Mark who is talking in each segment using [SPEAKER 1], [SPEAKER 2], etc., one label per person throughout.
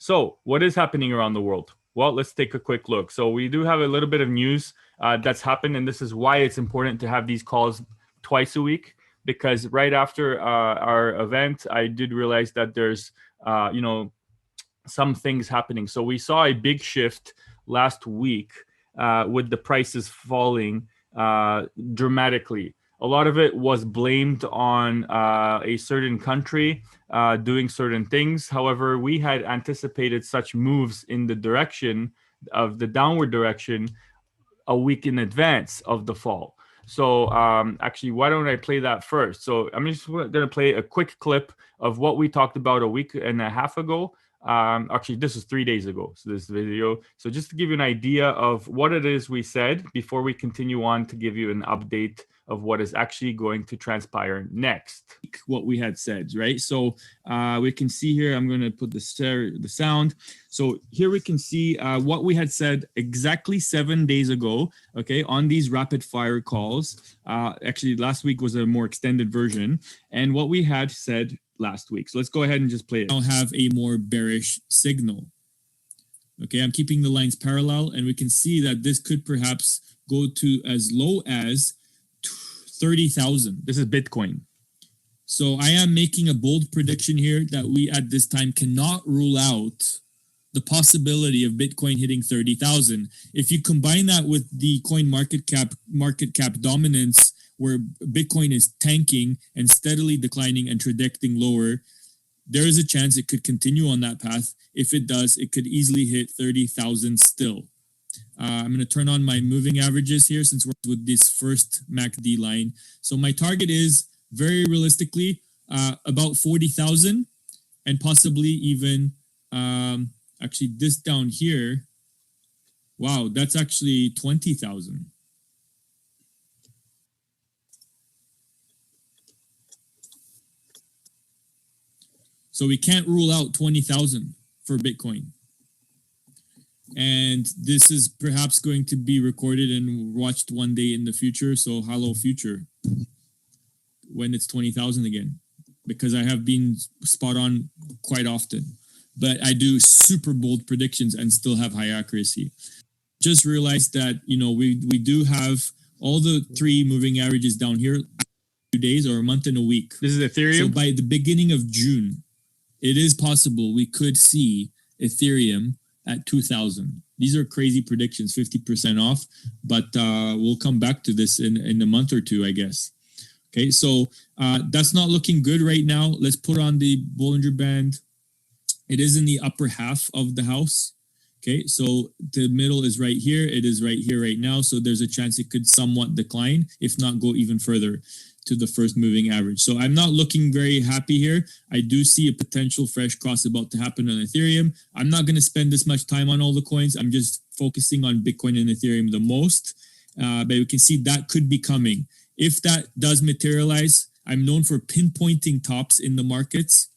[SPEAKER 1] So, what is happening around the world? Well, let's take a quick look. So, we do have a little bit of news that's happened, and this is why it's important to have these calls twice a week. Because right after our event, I did realize that there's, some things happening. So we saw a big shift last week with the prices falling dramatically. A lot of it was blamed on a certain country doing certain things. However, we had anticipated such moves in the direction of the downward direction a week in advance of the fall. So actually, why don't I play that first? So I'm just going to play a quick clip of what we talked about a week and a half ago. Actually, this was 3 days ago. So this video. So just to give you an idea of what it is we said before we continue on to give you an update of what is actually going to transpire next. What we had said, right? So we can see here, I'm going to put the sound. So here we can see what we had said exactly 7 days ago, okay, on these rapid fire calls. Actually, last week was a more extended version. And what we had said last week. So let's go ahead and just play it. I'll have a more bearish signal. Okay, I'm keeping the lines parallel, and we can see that this could perhaps go to as low as 30,000. This is Bitcoin. So I am making a bold prediction here that we at this time cannot rule out the possibility of Bitcoin hitting 30,000. If you combine that with the coin market cap dominance, where Bitcoin is tanking and steadily declining and trajecting lower, there is a chance it could continue on that path. If it does, it could easily hit 30,000 still. I'm going to turn on my moving averages here since we're with this first MACD line. So my target is very realistically about 40,000 and possibly even actually this down here. Wow, that's actually 20,000. So we can't rule out 20,000 for Bitcoin. And this is perhaps going to be recorded and watched one day in the future. So hello future, when it's 20,000 again, because I have been spot on quite often, but I do super bold predictions and still have high accuracy. Just realized that, we do have all the three moving averages down here, 2 days or a month and a week. This is Ethereum. So by the beginning of June, it is possible we could see Ethereum at 2,000. These are crazy predictions, 50% off, but we'll come back to this in a month or two, I guess. Okay, so that's not looking good right now. Let's put on the Bollinger Band. It is in the upper half of the house. Okay, so the middle is right here. It is right here right now. So there's a chance it could somewhat decline, if not go even further to the first moving average. So I'm not looking very happy here. I do see a potential fresh cross about to happen on Ethereum. I'm not going to spend this much time on all the coins. I'm just focusing on Bitcoin and Ethereum the most. But we can see that could be coming. If that does materialize, I'm known for pinpointing tops in the markets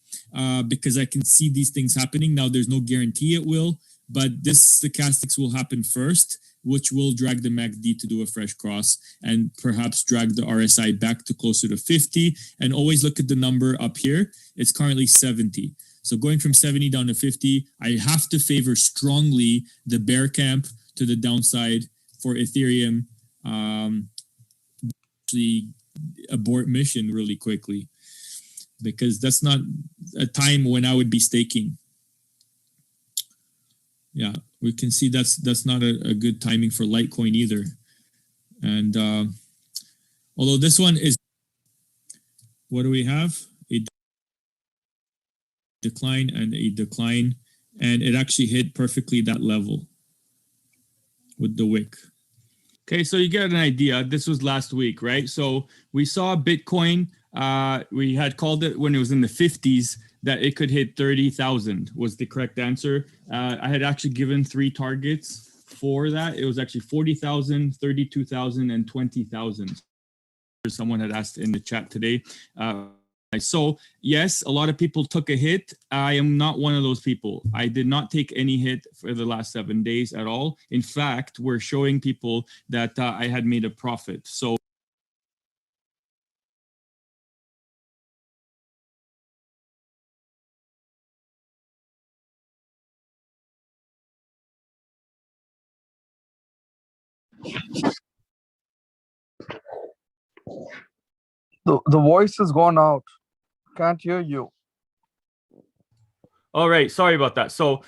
[SPEAKER 1] because I can see these things happening. Now, there's no guarantee it will, but this stochastics will happen first, which will drag the MACD to do a fresh cross and perhaps drag the RSI back to closer to 50. And always look at the number up here. It's currently 70. So going from 70 down to 50, I have to favor strongly the bear camp to the downside for Ethereum. Actually abort mission really quickly, because that's not a time when I would be staking. Yeah, we can see that's not a good timing for Litecoin either. And although this one is, what do we have? A decline and a decline, and it actually hit perfectly that level with the wick. Okay, so you get an idea. This was last week, right? So we saw Bitcoin. We had called it when it was in the 50s that it could hit 30,000 was the correct answer. I had actually given 3 targets for that. It was actually 40,000, 32,000, and 20,000. Someone had asked in the chat today. So yes, a lot of people took a hit. I am not one of those people. I did not take any hit for the last 7 days at all. In fact, we're showing people that I had made a profit. So
[SPEAKER 2] The voice has gone out. Can't hear you.
[SPEAKER 1] All right, sorry about that. So,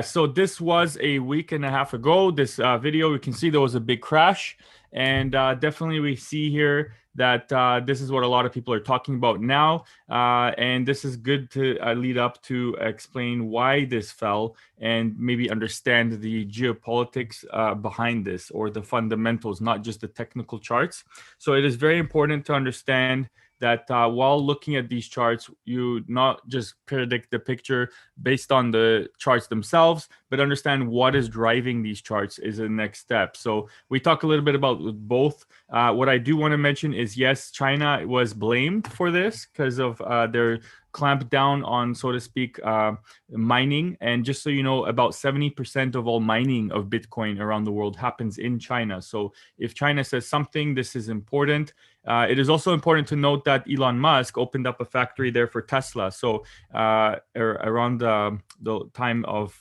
[SPEAKER 1] so this was a week and a half ago. This video, we can see there was a big crash, and definitely we see here that this is what a lot of people are talking about now, and this is good to lead up to explain why this fell and maybe understand the geopolitics behind this, or the fundamentals, not just the technical charts. So it is very important to understand that while looking at these charts, you not just predict the picture based on the charts themselves, but understand what is driving these charts is the next step. So we talk a little bit about both. What I do want to mention is, yes, China was blamed for this because of their clamp down on, so to speak, mining. And just so you know, about 70% of all mining of Bitcoin around the world happens in China. So if China says something, this is important. It is also important to note that Elon Musk opened up a factory there for Tesla. So around the time of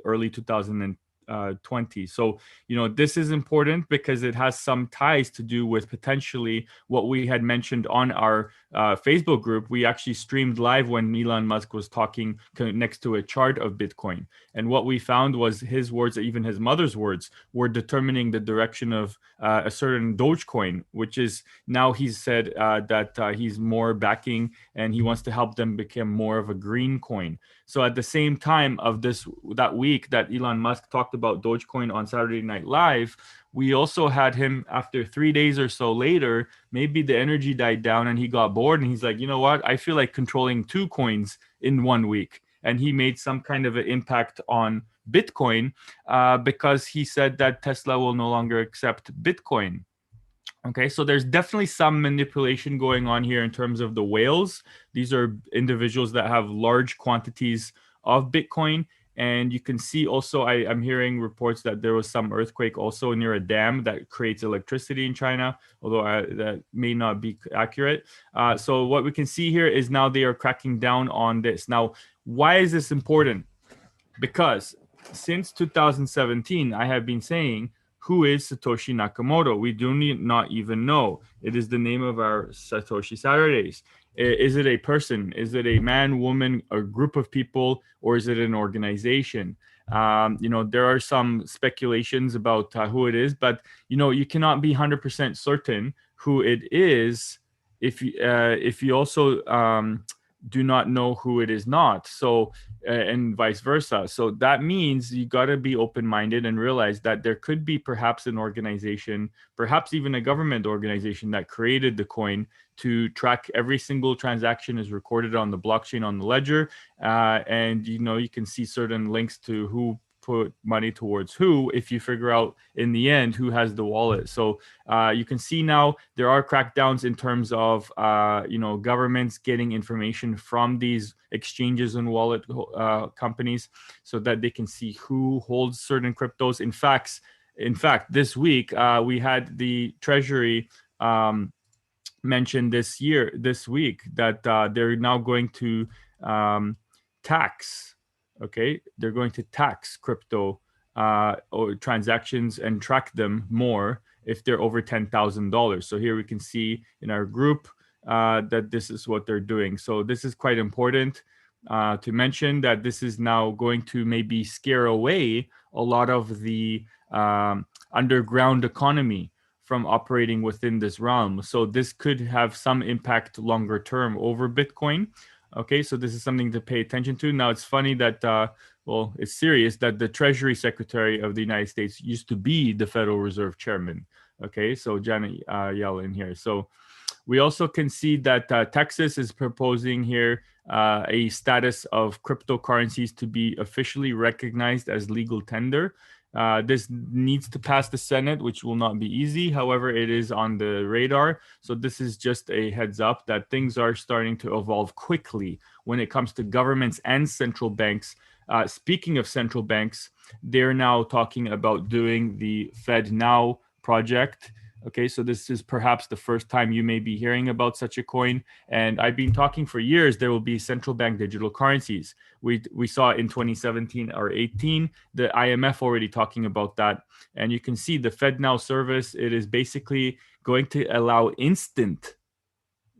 [SPEAKER 1] early 2020. So, this is important because it has some ties to do with potentially what we had mentioned on our Facebook group. We actually streamed live when Elon Musk was talking next to a chart of Bitcoin. And what we found was his words, even his mother's words, were determining the direction of a certain Dogecoin, which is now he's said that he's more backing and he wants to help them become more of a green coin. So at the same time of that week that Elon Musk talked about Dogecoin on Saturday Night Live, we also had him after 3 days or so later, maybe the energy died down and he got bored and he's like, you know what? I feel like controlling 2 coins in 1 week. And he made some kind of an impact on Bitcoin because he said that Tesla will no longer accept Bitcoin. Okay, so there's definitely some manipulation going on here in terms of the whales. These are individuals that have large quantities of Bitcoin. And you can see also, I'm hearing reports that there was some earthquake also near a dam that creates electricity in China, although that may not be accurate. So what we can see here is now they are cracking down on this. Now, why is this important? Because since 2017, I have been saying, who is Satoshi Nakamoto? We do not even know. It is the name of our Satoshi Saturdays. Is it a person? Is it a man, woman, a group of people, or is it an organization? There are some speculations about who it is, but you cannot be 100% certain who it is if you also do not know who it is not. So and vice versa. So that means you got to be open-minded and realize that there could be perhaps an organization, perhaps even a government organization that created the coin to track every single transaction is recorded on the blockchain on the ledger. And you can see certain links to who put money towards who if you figure out in the end who has the wallet. So you can see now there are crackdowns in terms of governments getting information from these exchanges and wallet companies so that they can see who holds certain cryptos. In fact, this week we had the Treasury mentioned this week that they're now going to tax. Okay, they're going to tax crypto or transactions and track them more if they're over $10,000. So here we can see in our group that this is what they're doing. So this is quite important to mention, that this is now going to maybe scare away a lot of the underground economy from operating within this realm. So this could have some impact longer term over Bitcoin. Okay, so this is something to pay attention to. Now, it's funny that, it's serious that the Treasury Secretary of the United States used to be the Federal Reserve Chairman. Okay, so Janet Yellen here. So we also can see that Texas is proposing here a status of cryptocurrencies to be officially recognized as legal tender. This needs to pass the Senate, which will not be easy. However, it is on the radar. So this is just a heads up that things are starting to evolve quickly when it comes to governments and central banks. Speaking of central banks, they're now talking about doing the Fed Now project. Okay, so this is perhaps the first time you may be hearing about such a coin. And I've been talking for years, there will be central bank digital currencies. We saw in 2017 or 18, the IMF already talking about that. And you can see the FedNow service, it is basically going to allow instant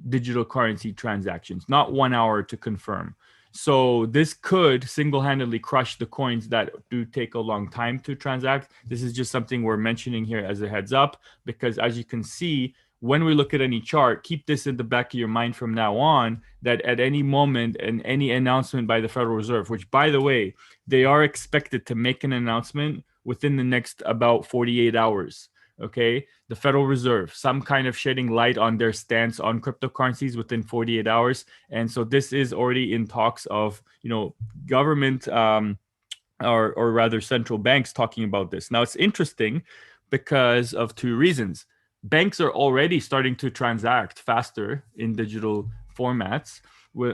[SPEAKER 1] digital currency transactions, not 1 hour to confirm. So this could single-handedly crush the coins that do take a long time to transact. This is just something we're mentioning here as a heads up, because as you can see, when we look at any chart, keep this in the back of your mind from now on, that at any moment and any announcement by the Federal Reserve, which by the way, they are expected to make an announcement within the next about 48 hours. Okay, the Federal Reserve, some kind of shedding light on their stance on cryptocurrencies within 48 hours. And so this is already in talks of, government or rather central banks talking about this. Now it's interesting because of two reasons. Banks are already starting to transact faster in digital formats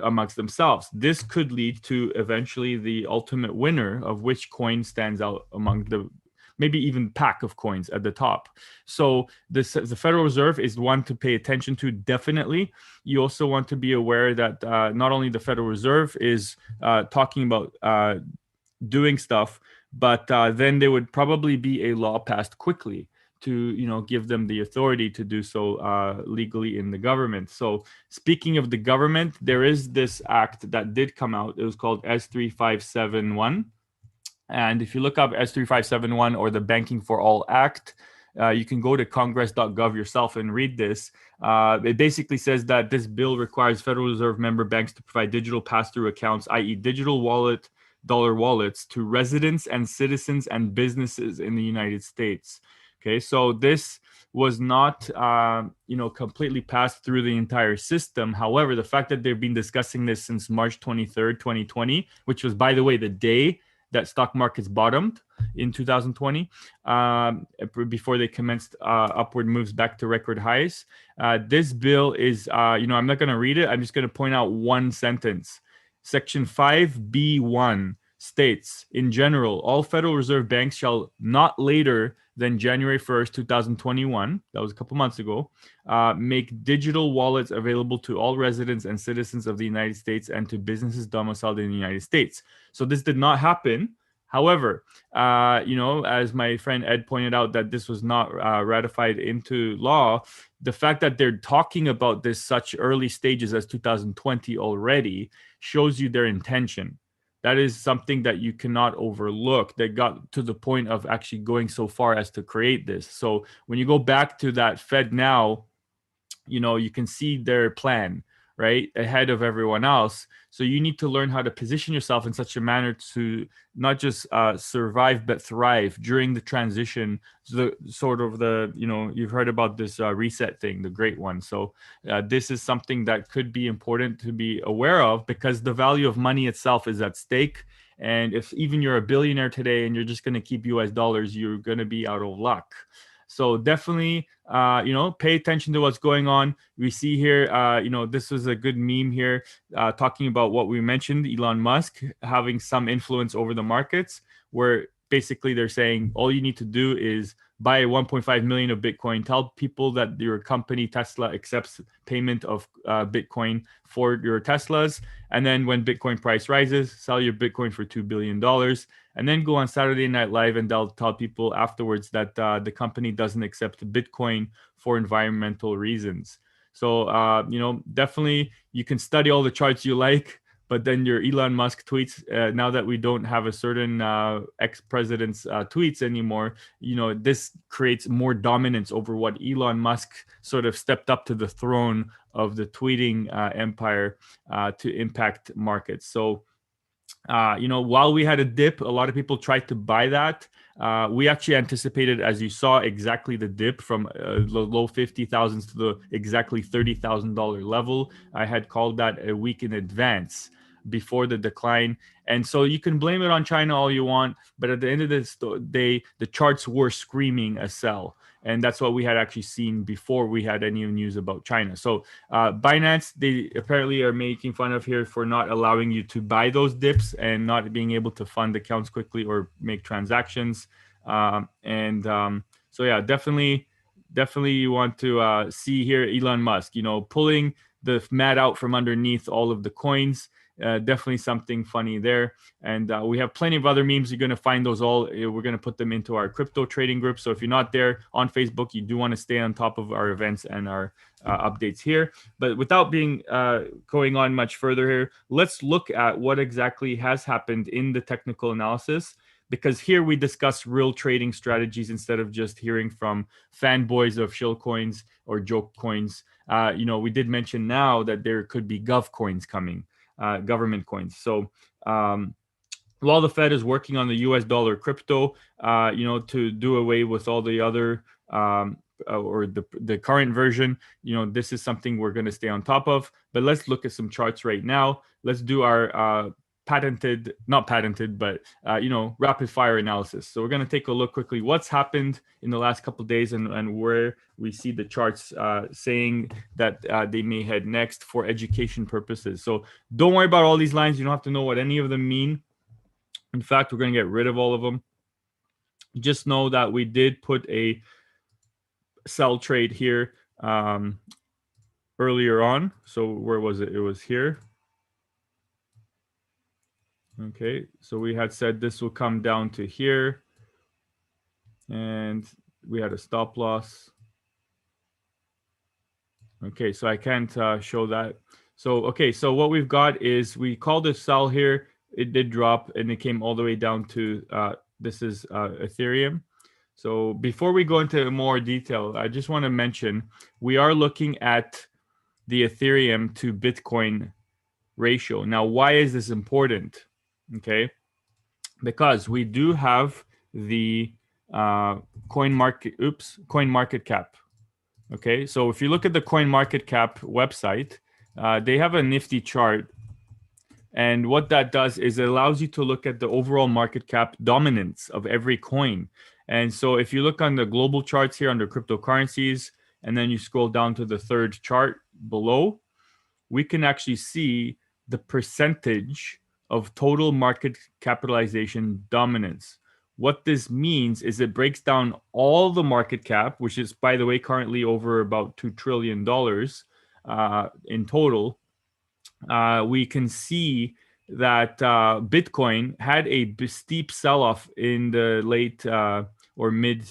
[SPEAKER 1] amongst themselves. This could lead to eventually the ultimate winner of which coin stands out among the maybe even pack of coins at the top. So the Federal Reserve is one to pay attention to, definitely. You also want to be aware that not only the Federal Reserve is talking about doing stuff, but then there would probably be a law passed quickly to give them the authority to do so legally in the government. So speaking of the government, there is this act that did come out. It was called S3571. And if you look up S3571 or the Banking for All Act, you can go to congress.gov yourself and read this. It basically says that this bill requires Federal Reserve member banks to provide digital pass-through accounts, i.e. digital dollar wallets, to residents and citizens and businesses in the United States. Okay, so this was not, completely passed through the entire system. However, the fact that they've been discussing this since March 23rd, 2020, which was, by the way, the day that stock markets bottomed in 2020 before they commenced upward moves back to record highs. This bill is, I'm not going to read it. I'm just going to point out one sentence. Section 5B1 states, in general, all Federal Reserve banks shall not later than January 1st, 2021, that was a couple months ago, make digital wallets available to all residents and citizens of the United States and to businesses domiciled in the United States. So this did not happen. However, as my friend Ed pointed out, that this was not ratified into law. The fact that they're talking about this such early stages as 2020 already shows you their intention. That is something that you cannot overlook. They got to the point of actually going so far as to create this. So when you go back to that FedNow, you can see their plan, right, ahead of everyone else. So you need to learn how to position yourself in such a manner to not just survive, but thrive during the transition. You've heard about this reset thing, the great one. So this is something that could be important to be aware of, because the value of money itself is at stake. And if even you're a billionaire today and you're just going to keep US dollars, you're going to be out of luck. So definitely, pay attention to what's going on. We see here, this was a good meme here talking about what we mentioned, Elon Musk having some influence over the markets, where basically they're saying all you need to do is buy 1.5 million of Bitcoin. Tell people that your company Tesla accepts payment of Bitcoin for your Teslas. And then when Bitcoin price rises, sell your Bitcoin for $2 billion. And then go on Saturday Night Live and they'll tell people afterwards that the company doesn't accept Bitcoin for environmental reasons. So, definitely you can study all the charts you like, but then your Elon Musk tweets, now that we don't have a certain ex-president's tweets anymore, this creates more dominance over what Elon Musk sort of stepped up to the throne of the tweeting empire to impact markets. So, while we had a dip, a lot of people tried to buy that. We actually anticipated, as you saw, exactly the dip from the low 50,000s to the exactly $30,000 level. I had called that a week in advance before the decline. And so you can blame it on China all you want, but at the end of the day, the charts were screaming a sell. And that's what we had actually seen before we had any news about China. So Binance, they apparently are making fun of here for not allowing you to buy those dips and not being able to fund accounts quickly or make transactions. So yeah, definitely definitely you want to see here Elon Musk, pulling the mat out from underneath all of the coins. Definitely something funny there. And we have plenty of other memes. You're going to find those all. We're going to put them into our crypto trading group. So if you're not there on Facebook, you do want to stay on top of our events and our updates here. But without going on much further here, let's look at what exactly has happened in the technical analysis, because here we discuss real trading strategies instead of just hearing from fanboys of shill coins or joke coins. We did mention now that there could be gov coins coming, government coins. So while the Fed is working on the US dollar crypto, to do away with all the other or the current version, this is something we're going to stay on top of. But let's look at some charts right now. Let's do our not patented, but rapid fire analysis. So we're going to take a look quickly what's happened in the last couple of days and where we see the charts saying that they may head next for education purposes. So don't worry about all these lines. You don't have to know what any of them mean. In fact, we're going to get rid of all of them. Just know that we did put a sell trade here earlier on. So where was it? It was here. Okay, so we had said this will come down to here. And we had a stop loss. Okay, so I can't show that. So, okay, so what we've got is we called a sell here. It did drop and it came all the way down to this is Ethereum. So before we go into more detail, I just want to mention we are looking at the Ethereum to Bitcoin ratio. Now, why is this important? Okay, because we do have the coin market cap. Okay, so if you look at the coin market cap website, they have a nifty chart. And what that does is it allows you to look at the overall market cap dominance of every coin. And so if you look on the global charts here under cryptocurrencies, and then you scroll down to the third chart below, we can actually see the percentage of total market capitalization dominance. What this means is it breaks down all the market cap, which is, by the way, currently over about $2 trillion in total. We can see that Bitcoin had a steep sell-off in the late or mid,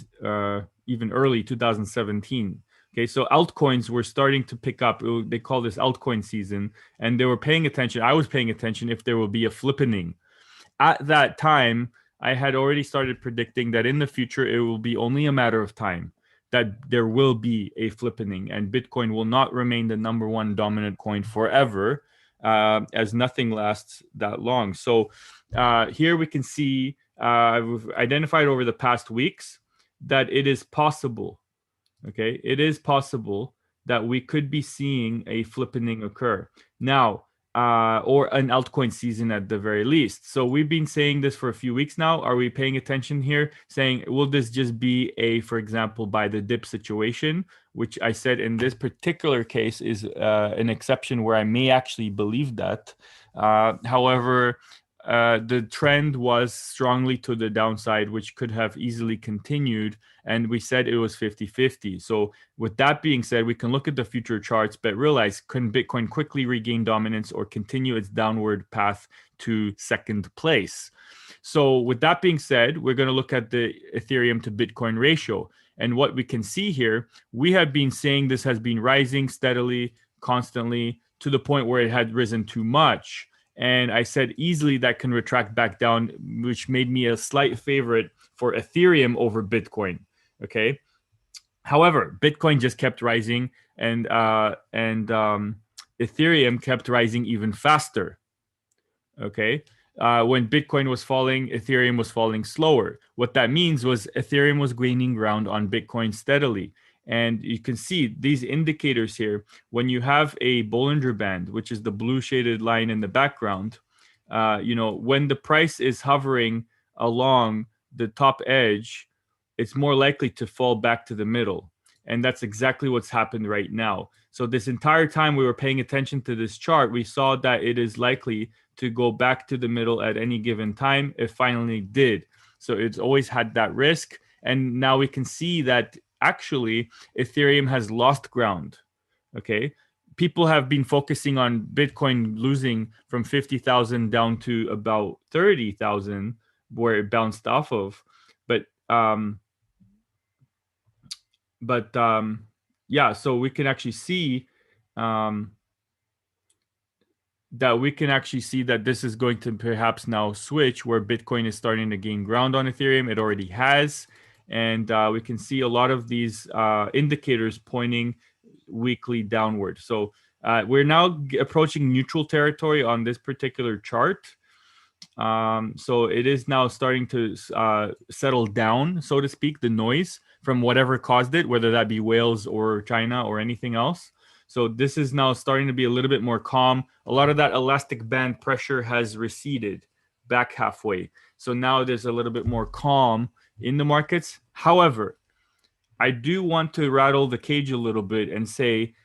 [SPEAKER 1] even early 2017. Okay, so altcoins were starting to pick up. They call this altcoin season, and they were paying attention. I was paying attention if there will be a flippening. At that time, I had already started predicting that in the future, it will be only a matter of time that there will be a flippening, and Bitcoin will not remain the number one dominant coin forever, as nothing lasts that long. So here we can see we've identified over the past weeks that it is possible. Okay, it is possible that we could be seeing a flippening occur now, or an altcoin season at the very least. So we've been saying this for a few weeks now. Are we paying attention here? Saying, will this just be for example, buy the dip situation, which I said in this particular case is an exception where I may actually believe that. However, the trend was strongly to the downside, which could have easily continued. And we said it was 50-50. So with that being said, we can look at the future charts, but realize, can Bitcoin quickly regain dominance or continue its downward path to second place? So with that being said, we're going to look at the Ethereum to Bitcoin ratio. And what we can see here, we have been saying this has been rising steadily, constantly, to the point where it had risen too much. And I said easily that can retract back down, which made me a slight favorite for Ethereum over Bitcoin. Okay. However, Bitcoin just kept rising, and Ethereum kept rising even faster. Okay. When Bitcoin was falling, Ethereum was falling slower. What that means was Ethereum was gaining ground on Bitcoin steadily. And you can see these indicators here. When you have a Bollinger Band, which is the blue shaded line in the background, when the price is hovering along the top edge, it's more likely to fall back to the middle. And that's exactly what's happened right now. So this entire time we were paying attention to this chart, we saw that it is likely to go back to the middle at any given time. It finally did. So it's always had that risk. And now we can see that actually Ethereum has lost ground. Okay, people have been focusing on Bitcoin losing from 50,000 down to about 30,000 where it bounced off of, but yeah, so we can actually see that this is going to perhaps now switch, where Bitcoin is starting to gain ground on Ethereum. It already has, and we can see a lot of these indicators pointing weekly downward. So we're now approaching neutral territory on this particular chart. So it is now starting to settle down, so to speak, the noise from whatever caused it, whether that be whales or China or anything else. So this is now starting to be a little bit more calm. A lot of that elastic band pressure has receded back halfway. So now there's a little bit more calm in the markets. However, I do want to rattle the cage a little bit and say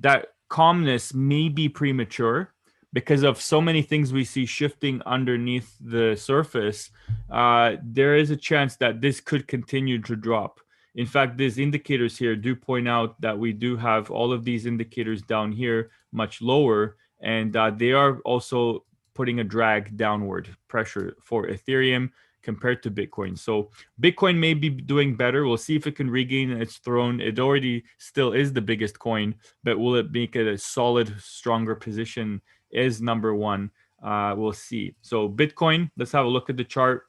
[SPEAKER 1] that calmness may be premature because of so many things we see shifting underneath the surface. There is a chance that this could continue to drop. In fact, these indicators here do point out that we do have all of these indicators down here much lower, and they are also putting a drag downward pressure for Ethereum compared to Bitcoin. So Bitcoin may be doing better. We'll see if it can regain its throne. It already still is the biggest coin, but will it make it a solid, stronger position as number one? We'll see. So Bitcoin, let's have a look at the chart.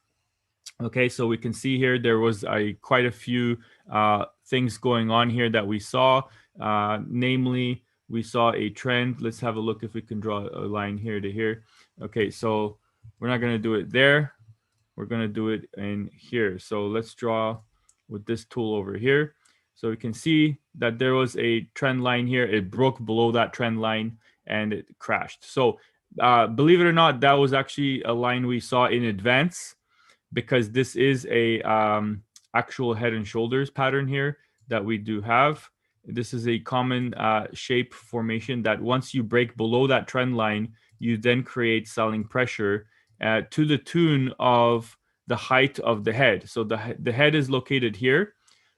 [SPEAKER 1] Okay, so we can see here there was quite a few things going on here that we saw. Namely, we saw a trend. Let's have a look if we can draw a line here to here. Okay, so we're not going to do it there. We're going to do it in here. So let's draw with this tool over here. So we can see that there was a trend line here. It broke below that trend line and it crashed. So believe it or not, that was actually a line we saw in advance, because this is a actual head and shoulders pattern here that we do have. This is a common shape formation that once you break below that trend line, you then create selling pressure to the tune of the height of the head. So the head is located here.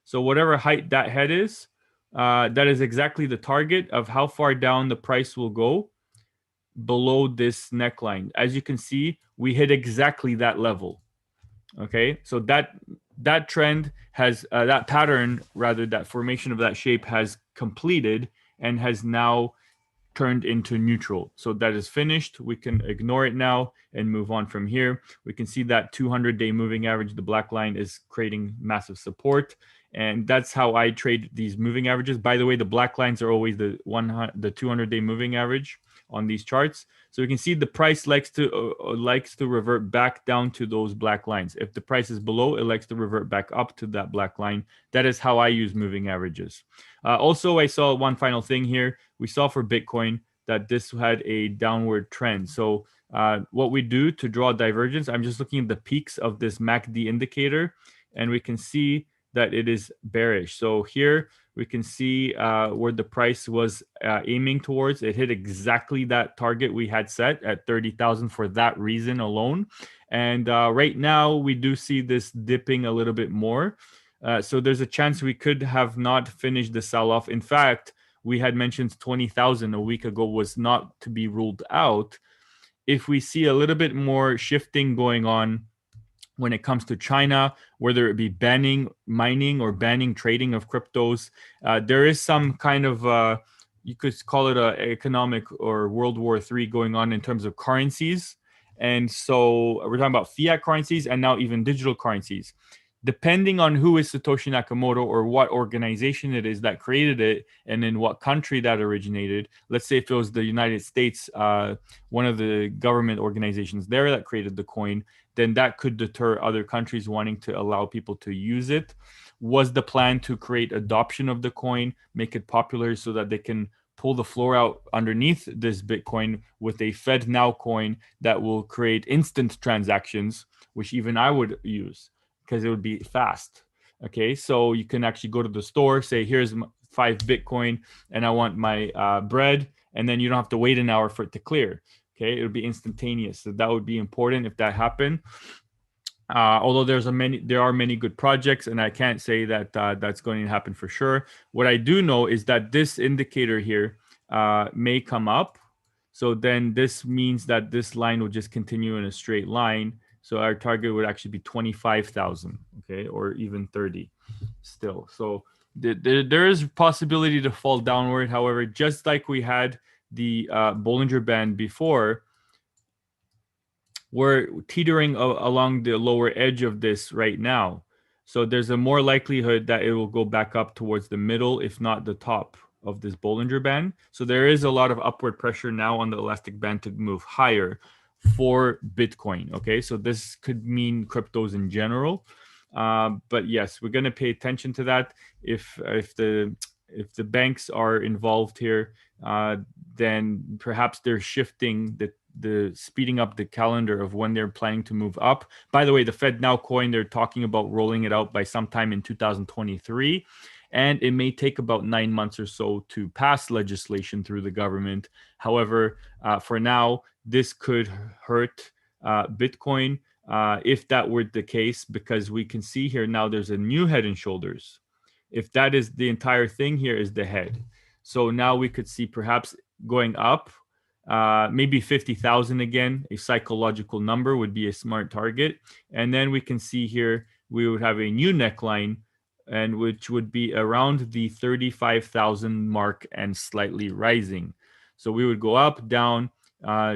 [SPEAKER 1] So whatever height that head is, that is exactly the target of how far down the price will go below this neckline. As you can see, we hit exactly that level. Okay, so that trend has that pattern, rather, that formation of that shape has completed and has now turned into neutral. So that is finished. We can ignore it now and move on from here. We can see that 200-day moving average, the black line, is creating massive support. And that's how I trade these moving averages. By the way, the black lines are always the 200-day moving average on these charts. So you can see the price likes to revert back down to those black lines. If the price is below, it likes to revert back up to that black line. That is how I use moving averages. Also, I saw one final thing here. We saw for Bitcoin that this had a downward trend. So what we do to draw divergence, I'm just looking at the peaks of this MACD indicator, and we can see that it is bearish. So here we can see where the price was aiming towards. It hit exactly that target we had set at 30,000 for that reason alone. And right now we do see this dipping a little bit more. So there's a chance we could have not finished the sell-off. In fact, we had mentioned 20,000 a week ago was not to be ruled out. If we see a little bit more shifting going on when it comes to China, whether it be banning mining or banning trading of cryptos, there is some kind of, you could call it an economic or World War III going on in terms of currencies. And so we're talking about fiat currencies and now even digital currencies. Depending on who is Satoshi Nakamoto or what organization it is that created it and in what country that originated, let's say if it was the United States, one of the government organizations there that created the coin, then that could deter other countries wanting to allow people to use it. Was the plan to create adoption of the coin, make it popular so that they can pull the floor out underneath this Bitcoin with a FedNow coin that will create instant transactions, which even I would use, because it would be fast. Okay, so you can actually go to the store, say, here's 5 Bitcoin, and I want my bread, and then you don't have to wait an hour for it to clear. Okay, it would be instantaneous. So that would be important if that happened. Although there are many good projects, and I can't say that that's going to happen for sure. What I do know is that this indicator here may come up. So then this means that this line will just continue in a straight line. So our target would actually be 25,000, okay, or even 30 still. So there is possibility to fall downward. However, just like we had the Bollinger Band before, we're teetering along the lower edge of this right now. So there's a more likelihood that it will go back up towards the middle, if not the top of this Bollinger Band. So there is a lot of upward pressure now on the elastic band to move higher for Bitcoin. Okay, so this could mean cryptos in general. But yes, we're going to pay attention to that. If the banks are involved here, then perhaps they're shifting the speeding up the calendar of when they're planning to move up. By the way, the Fed Now coin, they're talking about rolling it out by sometime in 2023. And it may take about 9 months or so to pass legislation through the government. However, for now, this could hurt Bitcoin if that were the case, because we can see here now there's a new head and shoulders. If that is the entire thing, here is the head. So now we could see perhaps going up, maybe 50,000 again. A psychological number would be a smart target. And then we can see here we would have a new neckline, and which would be around the 35,000 mark and slightly rising. So we would go up, down,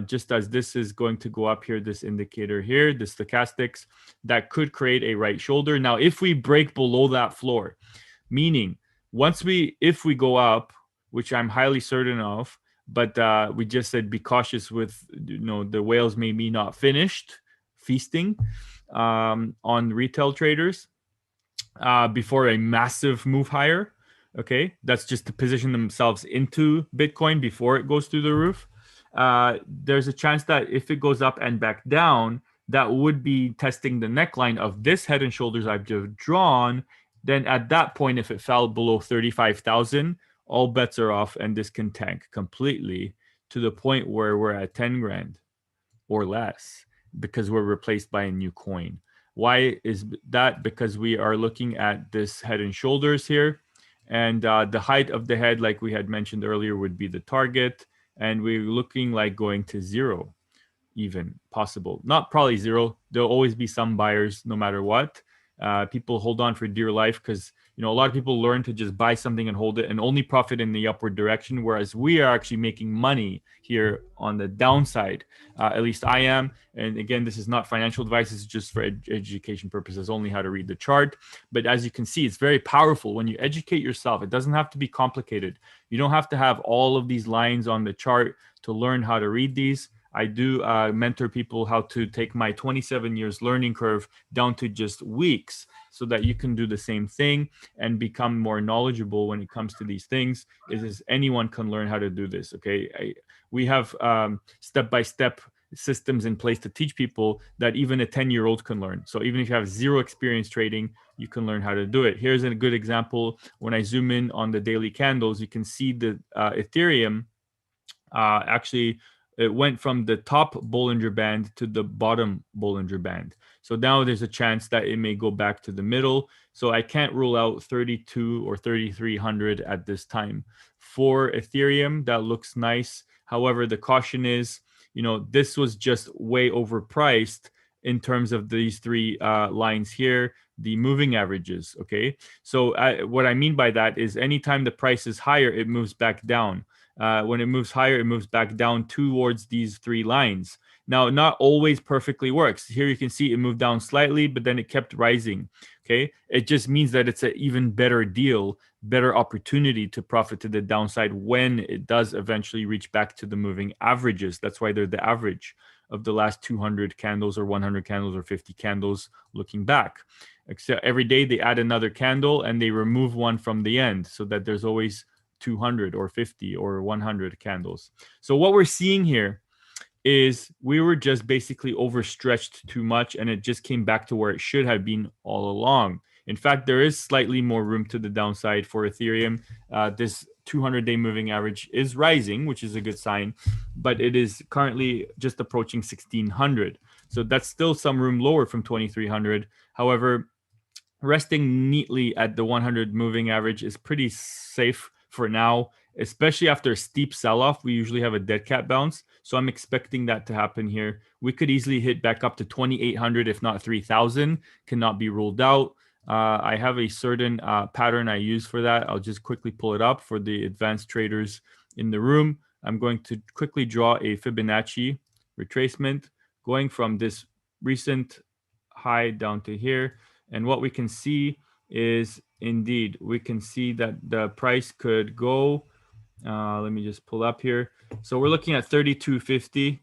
[SPEAKER 1] just as this is going to go up here, this indicator here, the stochastics, that could create a right shoulder. Now, if we break below that floor, meaning if we go up, which I'm highly certain of, but we just said be cautious with, the whales may be not finished feasting on retail traders before a massive move higher. Okay, that's just to position themselves into Bitcoin before it goes through the roof. There's a chance that if it goes up and back down, that would be testing the neckline of this head and shoulders I've just drawn. Then at that point, if it fell below 35,000, all bets are off, and this can tank completely to the point where we're at 10 grand or less because we're replaced by a new coin. Why is that? Because we are looking at this head and shoulders here, and the height of the head, like we had mentioned earlier, would be the target, and we're looking like going to zero, even possible. Not probably zero. There'll always be some buyers no matter what. People hold on for dear life because a lot of people learn to just buy something and hold it and only profit in the upward direction, whereas we are actually making money here on the downside. At least I am. And again, this is not financial advice. It's just for education purposes, only how to read the chart. But as you can see, it's very powerful when you educate yourself. It doesn't have to be complicated. You don't have to have all of these lines on the chart to learn how to read these. I do mentor people how to take my 27 years learning curve down to just weeks so that you can do the same thing and become more knowledgeable when it comes to these things. Anyone can learn how to do this, okay? We have step-by-step systems in place to teach people that even a 10-year-old can learn. So even if you have zero experience trading, you can learn how to do it. Here's a good example. When I zoom in on the daily candles, you can see the Ethereum actually it went from the top Bollinger Band to the bottom Bollinger Band. So now there's a chance that it may go back to the middle. So I can't rule out 32 or 3,300 at this time. For Ethereum, that looks nice. However, the caution is, this was just way overpriced in terms of these three lines here, the moving averages, okay? So what I mean by that is anytime the price is higher, it moves back down. When it moves higher, it moves back down towards these three lines. Now, not always perfectly works. Here you can see it moved down slightly, but then it kept rising. Okay, it just means that it's an even better deal, better opportunity to profit to the downside when it does eventually reach back to the moving averages. That's why they're the average of the last 200 candles or 100 candles or 50 candles looking back. Except every day they add another candle and they remove one from the end so that there's always 200 or 50 or 100 candles. So what we're seeing here is we were just basically overstretched too much, and it just came back to where it should have been all along. In fact, there is slightly more room to the downside for Ethereum. This 200-day moving average is rising, which is a good sign, but it is currently just approaching 1,600. So that's still some room lower from 2300. However, resting neatly at the 100 moving average is pretty safe for now, especially after a steep sell-off. We usually have a dead cat bounce, so I'm expecting that to happen here. We could easily hit back up to 2800, if not 3000. Cannot be ruled out. I have a certain pattern I use for that. I'll just quickly pull it up for the advanced traders in the room. I'm going to quickly draw a Fibonacci retracement going from this recent high down to here. And what we can see is, indeed, we can see that the price could go, let me just pull up here. So we're looking at 3250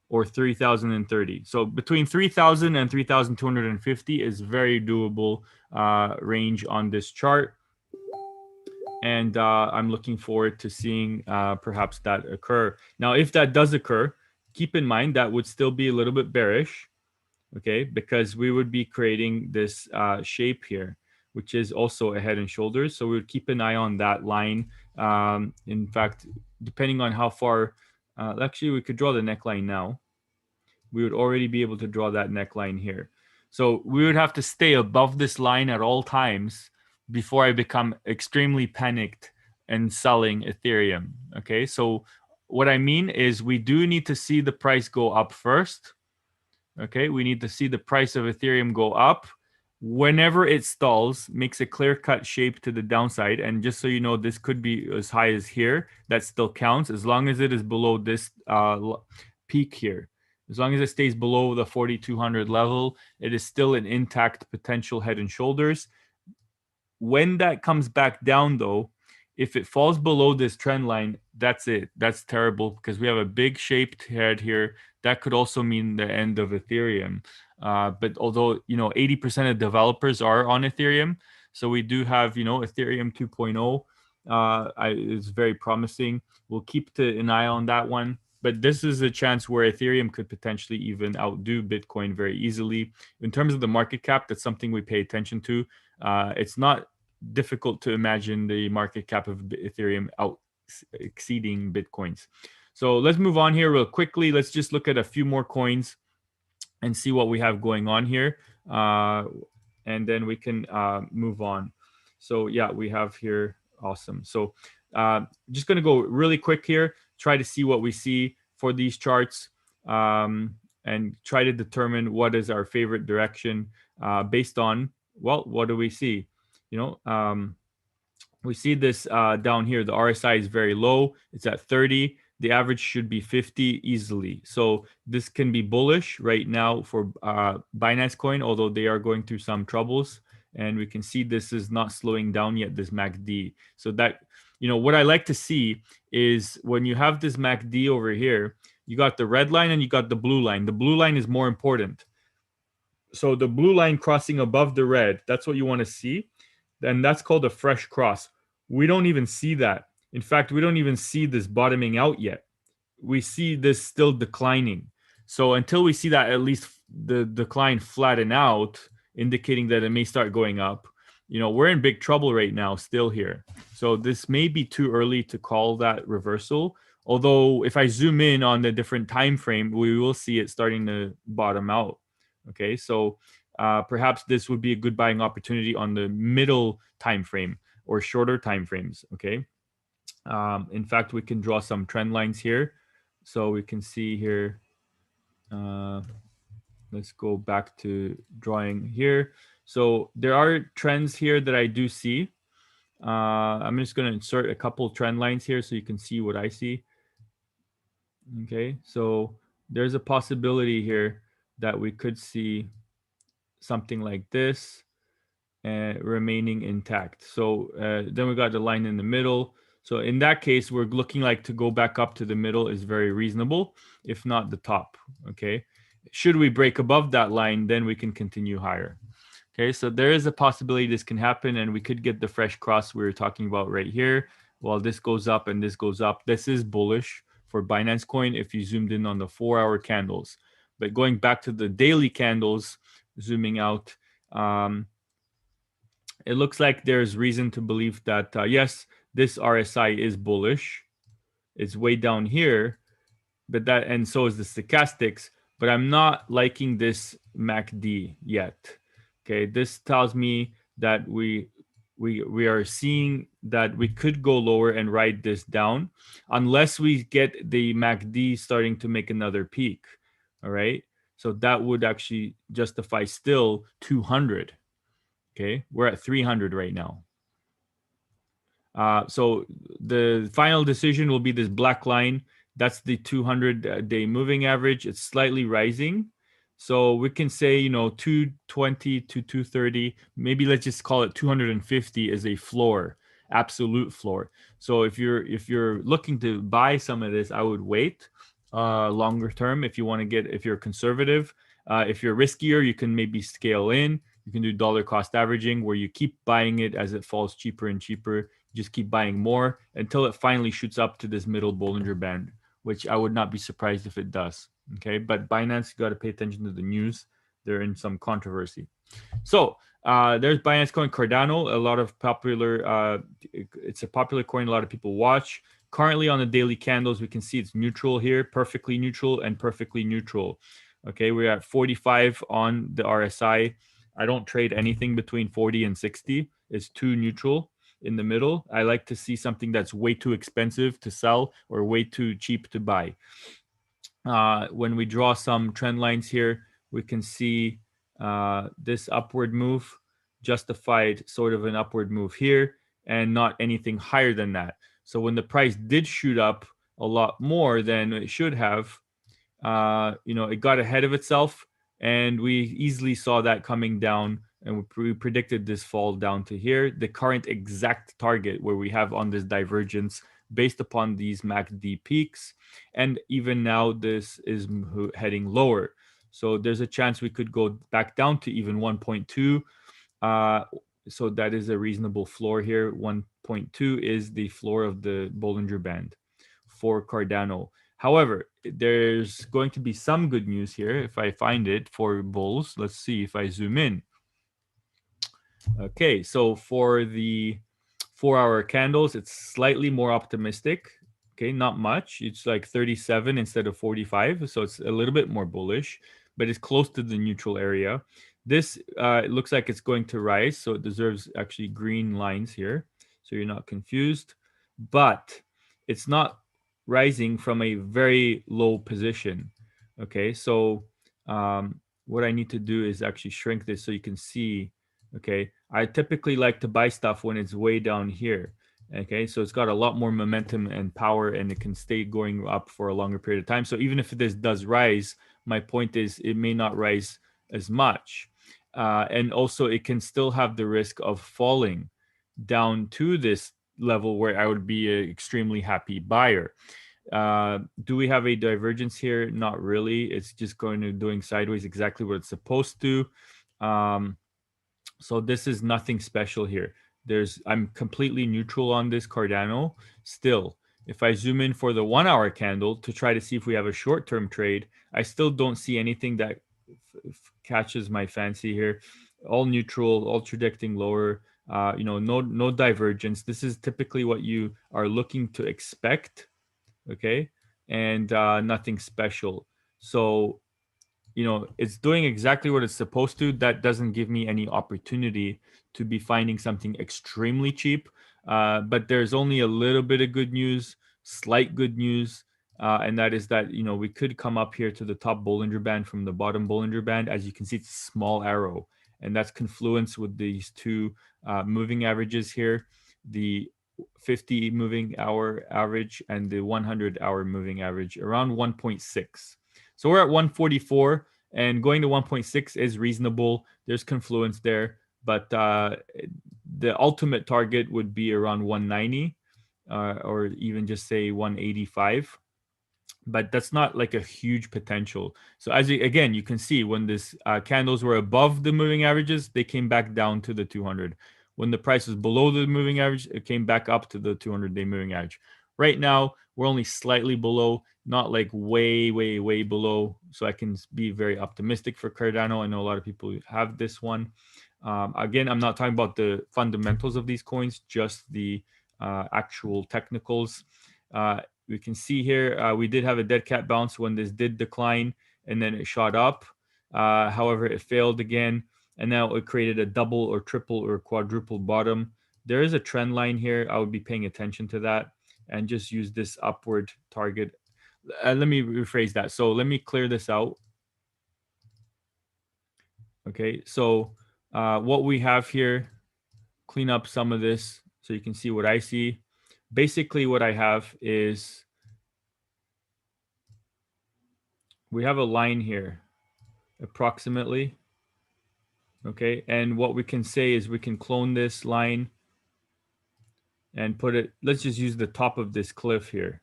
[SPEAKER 1] or 3030. So between 3000 and 3250 is very doable range on this chart. And I'm looking forward to seeing perhaps that occur. Now, if that does occur, keep in mind that would still be a little bit bearish. Okay, because we would be creating this shape here, which is also a head and shoulders. So we would keep an eye on that line. In fact, depending on how far, actually we could draw the neckline now. We would already be able to draw that neckline here. So we would have to stay above this line at all times before I become extremely panicked and selling Ethereum. Okay, so what I mean is we do need to see the price go up first. Okay, we need to see the price of Ethereum go up. Whenever it stalls, makes a clear-cut shape to the downside. And just so you know, this could be as high as here. That still counts as long as it is below this peak here. As long as it stays below the 4,200 level, it is still an intact potential head and shoulders. When that comes back down, though, if it falls below this trend line, that's it. That's terrible because we have a big shaped head here. That could also mean the end of Ethereum. But although, 80% of developers are on Ethereum, so we do have, Ethereum 2.0 is very promising. We'll keep an eye on that one. But this is a chance where Ethereum could potentially even outdo Bitcoin very easily. In terms of the market cap, that's something we pay attention to. It's not difficult to imagine the market cap of Ethereum exceeding Bitcoin's. So let's move on here real quickly. Let's just look at a few more coins and see what we have going on here. And then we can move on. So yeah, we have here, awesome. So just gonna go really quick here, try to see what we see for these charts and try to determine what is our favorite direction based on, well, what do we see? We see this down here. The RSI is very low. It's at 30. The average should be 50 easily. So this can be bullish right now for Binance Coin, although they are going through some troubles. And we can see this is not slowing down yet, this MACD. So that, what I like to see is when you have this MACD over here, you got the red line and you got the blue line. The blue line is more important. So the blue line crossing above the red, that's what you want to see. And that's called a fresh cross. We don't even see that. In fact, we don't even see this bottoming out yet. We see this still declining. So until we see that, at least the decline flatten out, indicating that it may start going up, we're in big trouble right now still here. So this may be too early to call that reversal. Although if I zoom in on the different time frame, we will see it starting to bottom out. Okay, so perhaps this would be a good buying opportunity on the middle time frame or shorter time frames. Okay, in fact, we can draw some trend lines here, so we can see here. Let's go back to drawing here. So there are trends here that I do see. I'm just going to insert a couple trend lines here so you can see what I see. Okay, so there's a possibility here that we could see something like this remaining intact. So then we got the line in the middle. So in that case, we're looking like to go back up to the middle is very reasonable, if not the top. Okay, should we break above that line, then we can continue higher. Okay, so there is a possibility this can happen, and we could get the fresh cross we were talking about right here. While this goes up and this goes up, this is bullish for Binance Coin if you zoomed in on the 4-hour candles. But going back to the daily candles, zooming out, it looks like there's reason to believe that, yes, this RSI is bullish. It's way down here, and so is the stochastics. but I'm not liking this MACD yet. Okay, this tells me that we are seeing that we could go lower and ride this down unless we get the MACD starting to make another peak. All right, so that would actually justify still 200. Okay, we're at 300 right now. So the final decision will be this black line. That's the 200-day moving average. It's slightly rising. So we can say, 220 to 230, maybe let's just call it 250 is a floor, absolute floor. So if you're looking to buy some of this, I would wait longer term if you're conservative. If you're riskier, you can maybe scale in. You can do dollar cost averaging where you keep buying it as it falls cheaper and cheaper. You just keep buying more until it finally shoots up to this middle Bollinger Band, which I would not be surprised if it does. Okay, but Binance, you got to pay attention to the news. They're in some controversy. So there's Binance Coin Cardano, a lot of popular. It's a popular coin a lot of people watch. Currently on the daily candles, we can see it's neutral here, perfectly neutral and perfectly neutral. Okay, we're at 45 on the RSI. I don't trade anything between 40 and 60. It's too neutral in the middle. I like to see something that's way too expensive to sell or way too cheap to buy. When we draw some trend lines here, we can see this upward move justified sort of an upward move here and not anything higher than that. So when the price did shoot up a lot more than it should have, it got ahead of itself, and we easily saw that coming down, and we predicted this fall down to here, the current exact target where we have on this divergence based upon these MACD peaks, and even now this is heading lower. So there's a chance we could go back down to even 1.2. So that is a reasonable floor here. 1.2 is the floor of the Bollinger Band for Cardano. However, there's going to be some good news here if I find it for bulls. Let's see if I zoom in. Okay, so for the 4-hour candles, it's slightly more optimistic. Okay, not much. It's like 37 instead of 45, so it's a little bit more bullish, but it's close to the neutral area. This it looks like it's going to rise, so it deserves actually green lines here, so you're not confused. But it's not rising from a very low position. Okay, so what I need to do is actually shrink this so you can see. Okay, I typically like to buy stuff when it's way down here. Okay, so it's got a lot more momentum and power, and it can stay going up for a longer period of time. So even if this does rise, my point is it may not rise as much. And also it can still have the risk of falling down to this level where I would be an extremely happy buyer. Do we have a divergence here? Not really. It's just doing sideways exactly what it's supposed to. So this is nothing special here. I'm completely neutral on this Cardano. Still, if I zoom in for the 1-hour candle to try to see if we have a short-term trade, I still don't see anything that catches my fancy here. All neutral, all predicting lower. No divergence. This is typically what you are looking to expect. Okay, and nothing special. So it's doing exactly what it's supposed to. That doesn't give me any opportunity to be finding something extremely cheap. But there's only a little bit of good news, slight good news, and that is that we could come up here to the top Bollinger Band from the bottom Bollinger Band. As you can see, it's a small arrow, and that's confluence with these two moving averages here, the 50 moving hour average and the 100-hour moving average, around 1.6. So we're at 144, and going to 1.6 is reasonable. There's confluence there, but the ultimate target would be around 190, or even just say 185. But that's not like a huge potential. So again, you can see when this candles were above the moving averages, they came back down to the 200. When the price was below the moving average, it came back up to the 200-day moving average. Right now, we're only slightly below, not like way, way, way below. So I can be very optimistic for Cardano. I know a lot of people have this one. Again, I'm not talking about the fundamentals of these coins, just the actual technicals. We can see here, we did have a dead cat bounce when this did decline, and then it shot up. However, it failed again, and now it created a double or triple or quadruple bottom. There is a trend line here. I would be paying attention to that and just use this upward target. Let me rephrase that. So let me clear this out. Okay, so what we have here, clean up some of this so you can see what I see. Basically, what I have is we have a line here, approximately. Okay, and what we can say is we can clone this line and put it, let's just use the top of this cliff here.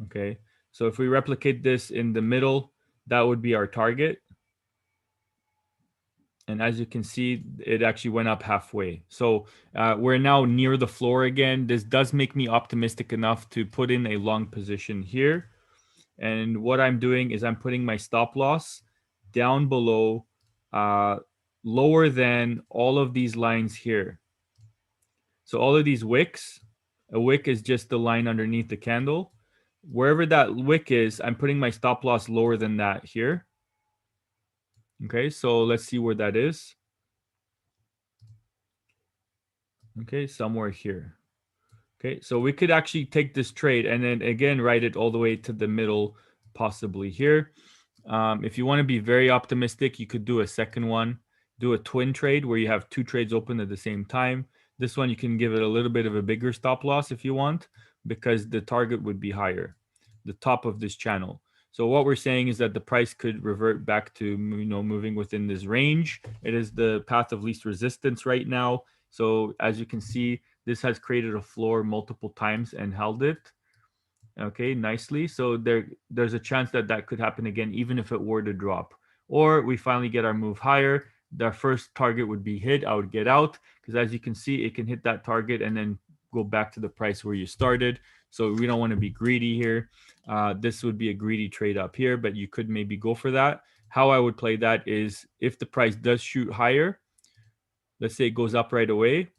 [SPEAKER 1] Okay, so if we replicate this in the middle, that would be our target. And as you can see, it actually went up halfway. So we're now near the floor again. This does make me optimistic enough to put in a long position here. And what I'm doing is I'm putting my stop loss down below, lower than all of these lines here. So all of these wicks, a wick is just the line underneath the candle. Wherever that wick is, I'm putting my stop loss lower than that here. Okay, so let's see where that is. Okay, somewhere here. Okay, so we could actually take this trade and then again write it all the way to the middle, possibly here. If you want to be very optimistic, you could do a second one, do a twin trade where you have two trades open at the same time. This one you can give it a little bit of a bigger stop loss if you want, because the target would be higher, the top of this channel. So what we're saying is that the price could revert back to, moving within this range. It is the path of least resistance right now. So as you can see, this has created a floor multiple times and held it. Okay, nicely. So there's a chance that that could happen again, even if it were to drop. Or we finally get our move higher. The first target would be hit. I would get out because as you can see, it can hit that target and then go back to the price where you started. So we don't want to be greedy here. This would be a greedy trade up here, but you could maybe go for that. How I would play that is if the price does shoot higher, let's say it goes up right away,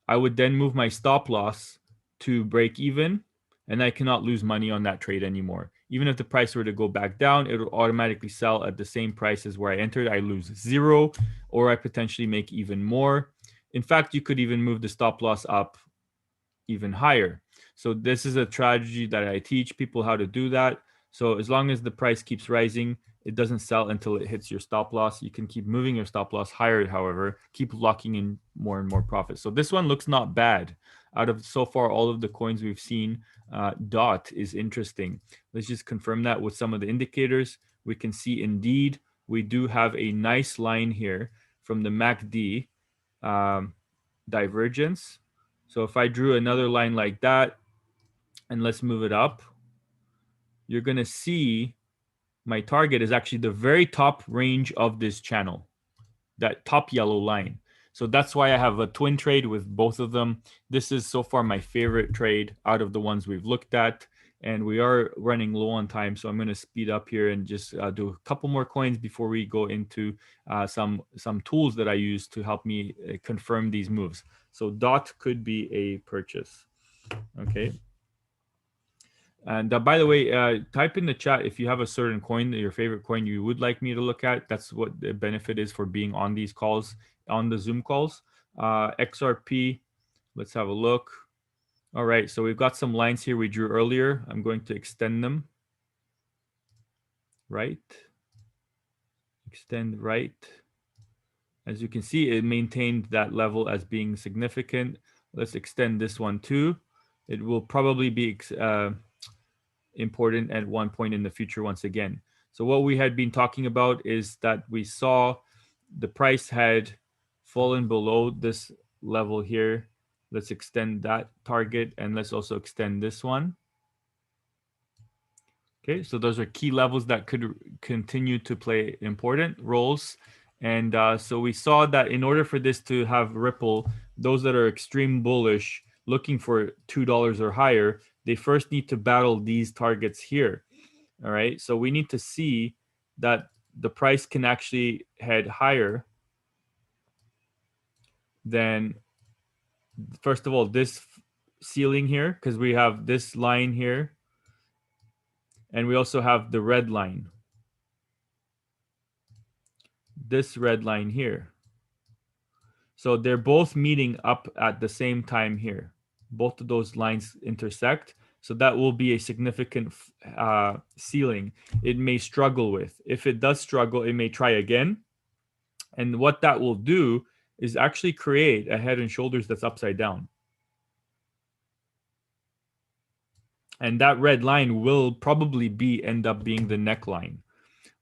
[SPEAKER 1] I would then move my stop loss to break even, and I cannot lose money on that trade anymore. Even if the price were to go back down, it will automatically sell at the same price as where I entered. I lose zero, or I potentially make even more. In fact, you could even move the stop loss up even higher. So this is a strategy that I teach people how to do that. So as long as the price keeps rising, it doesn't sell until it hits your stop loss. You can keep moving your stop loss higher, however, keep locking in more and more profit. So this one looks not bad. Out of so far all of the coins we've seen, DOT is interesting. Let's just confirm that with some of the indicators. We can see indeed we do have a nice line here from the MACD divergence. So if I drew another line like that, and let's move it up, you're going to see my target is actually the very top range of this channel, that top yellow line. So that's why I have a twin trade with both of them. This is so far my favorite trade out of the ones we've looked at. And we are running low on time, so I'm going to speed up here and just do a couple more coins before we go into some tools that I use to help me confirm these moves. So DOT could be a purchase. Okay. And by the way, type in the chat if you have a certain coin, your favorite coin you would like me to look at. That's what the benefit is for being on these calls, on the Zoom calls. XRP, let's have a look. All right, so we've got some lines here we drew earlier. I'm going to extend them. Right. Extend right. As you can see, it maintained that level as being significant. Let's extend this one too. It will probably be important at one point in the future once again. So what we had been talking about is that we saw the price had fallen below this level here. Let's extend that target and let's also extend this one. Okay, so those are key levels that could continue to play important roles. And so we saw that in order for this to have ripple, those that are extreme bullish looking for $2 or higher, they first need to battle these targets here. All right, so we need to see that the price can actually head higher than, first of all, this ceiling here, because we have this line here, and we also have the red line. this red line here. So they're both meeting up at the same time here. Both of those lines intersect. So that will be a significant ceiling it may struggle with. If it does struggle, it may try again. And what that will do is actually create a head and shoulders that's upside down. And that red line will probably end up being the neckline,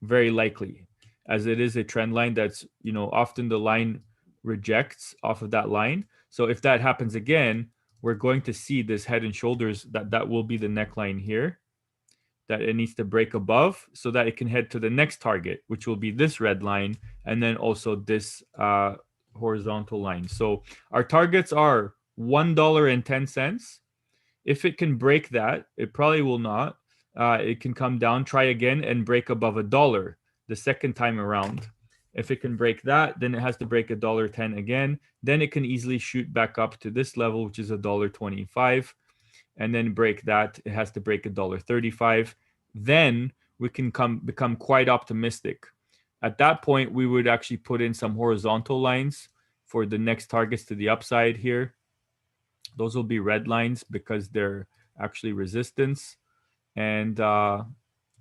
[SPEAKER 1] very likely, as it is a trend line that's, often the line rejects off of that line. So if that happens again, we're going to see this head and shoulders that will be the neckline here, that it needs to break above so that it can head to the next target, which will be this red line, and then also this horizontal line. So our targets are $1.10. If it can break that, it probably will not. It can come down, try again, and break above $1 the second time around. If it can break that, then it has to break $1.10 again. Then it can easily shoot back up to this level, which is $1.25, and then break that. It has to break $1.35. Then we can become quite optimistic. At that point, we would actually put in some horizontal lines for the next targets to the upside here. Those will be red lines because they're actually resistance. And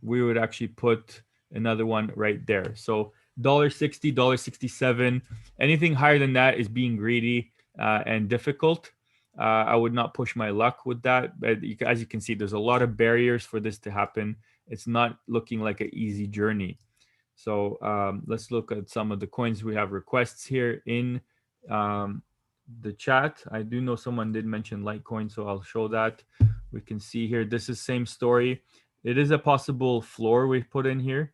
[SPEAKER 1] we would actually put another one right there. So $1.60, $1.67. Anything higher than that is being greedy and difficult. I would not push my luck with that. But as you can see, there's a lot of barriers for this to happen. It's not looking like an easy journey. So let's look at some of the coins. We have requests here in the chat. I do know someone did mention Litecoin, so I'll show that. We can see here, this is same story. It is a possible floor we put in here.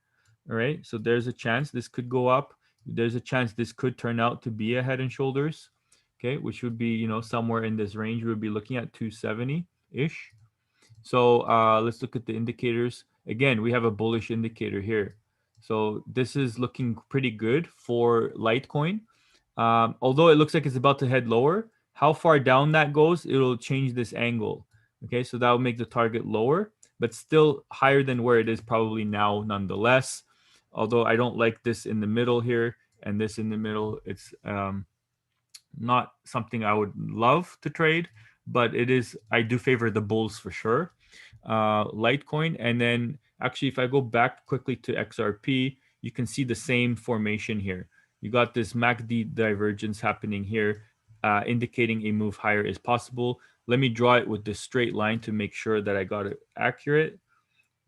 [SPEAKER 1] All right, so there's a chance this could go up. There's a chance this could turn out to be a head and shoulders, okay, which would be, somewhere in this range. We would be looking at 270-ish. So let's look at the indicators. Again, we have a bullish indicator here. So this is looking pretty good for Litecoin. Although it looks like it's about to head lower, how far down that goes, it'll change this angle. Okay, so that will make the target lower, but still higher than where it is probably now nonetheless. Although I don't like this in the middle here and this in the middle. It's not something I would love to trade, but it is, I do favor the bulls for sure. Litecoin. And then actually, if I go back quickly to XRP, you can see the same formation here. You got this MACD divergence happening here, indicating a move higher is possible. Let me draw it with this straight line to make sure that I got it accurate.